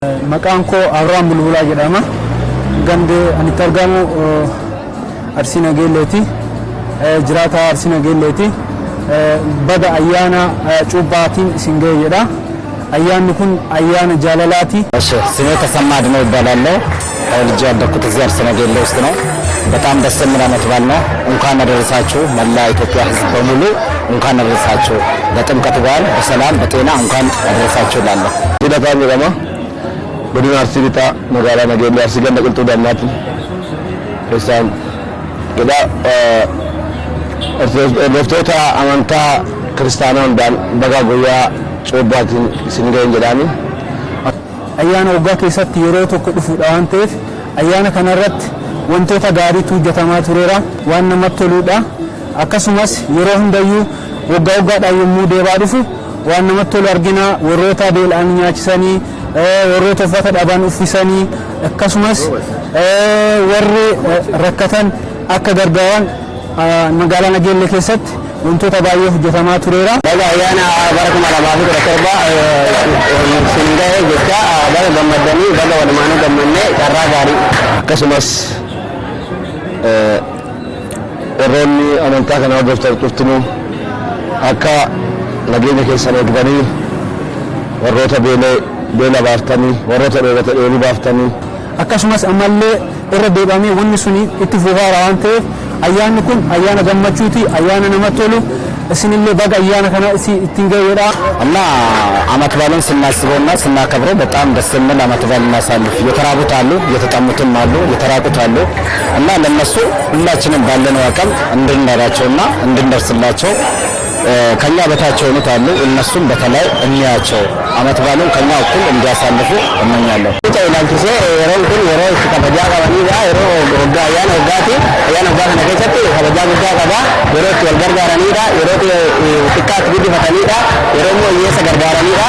Maqaan koo Abrahaam Bulbulaa jedhama. Gande ani targamu Arsii Nageelleeti. Jiraata Arsii Nageelleeti. Baga ayyaana cuubbaatiin isin ga'e jedha. Ayyaanni kun ayyaana jaalalaati. ስሜ ተሰማ አድነው ይባላል። ልጅ ያደኩት እዚህ አርሲ ነገሌ ውስጥ ነው። በጣም ደስ የሚል ዓመት በዓል ነው። እንኳን አደረሳችሁ መላ ኢትዮጵያ ሕዝብ በሙሉ እንኳን አደረሳችሁ። ለጥምቀት በዓል በሰላም በጤና እንኳን አደረሳችሁ እላለሁ። ይደታም ለማ godina Arsii Lixaa magaalaa Nageellee Arsii ganda qilxuu dammaatti keessaan hordoftoota amantaa kiristaanaa hundaan baga guyyaa cuubbaatiin isin ga'een jedhaani. Ayyaana waggaa keessatti yeroo tokko dhufuudha waan ta'eef ayyaana kanarratti wantoota gaariitu hojjetamaa tureera, waan namatti toluudha. Akkasumas yeroo hundayyuu waggaa waggaadhaan yommuu deebaa dhufu waan namatti tolu argina. Warroota beela'an nyaachisanii, warroota uffata dhaban uffisanii, akkasumas warri rakkatan akka gargaaran magaalaa Nageellee keessatti wantoota baay'ee hojjetamaa tureera. Baga ayyaana bara 2017 isin ga'e jecha baga gammadanii baga walumaan gammannee carraa gaarii. Akkasumas warroonni amantaa kana hordoftan cuftinuu akka nageenya keessan eegdanii warroota beela baaftanii warroota dheerata dheerii baaftanii akkasumas ammallee irra deebamee wanni suni itti fufaara waan ta'eef ayyaanni kun ayyaana gammachuuti, ayyaana namatti tolu. Isinillee baga ayyaana kana ittiin ga'eedha እና ዓመት በዓልን ስናስበውና ስናከብረው በጣም ደስ የሚል ዓመት በዓል እናሳልፍ። የተራቡት አሉ፣ የተጠሙትም አሉ፣ የተራቁት አሉ እና ለነሱ ሁላችንም ባለነው አቅም እንድንረዳቸውና እንድንደርስላቸው ከኛ በታች ሆኑት አሉ። እነሱም በተለይ እንያቸው ዓመት በዓልን ከኛ እኩል እንዲያሳልፉ እመኛለሁ። ጫይላልኩሴ የሮን kun yeroo itti kabajaa qabanidha. Yeroo waggaa ayyaana waggaati. Ayyaana waggaa kana keessatti kabajaa guddaa qaba. Yeroo itti wal gargaaranidha. Yeroo itti xiqqaatti guddifatanidha. Yeroo immoo hiyyeessa gargaaranidha.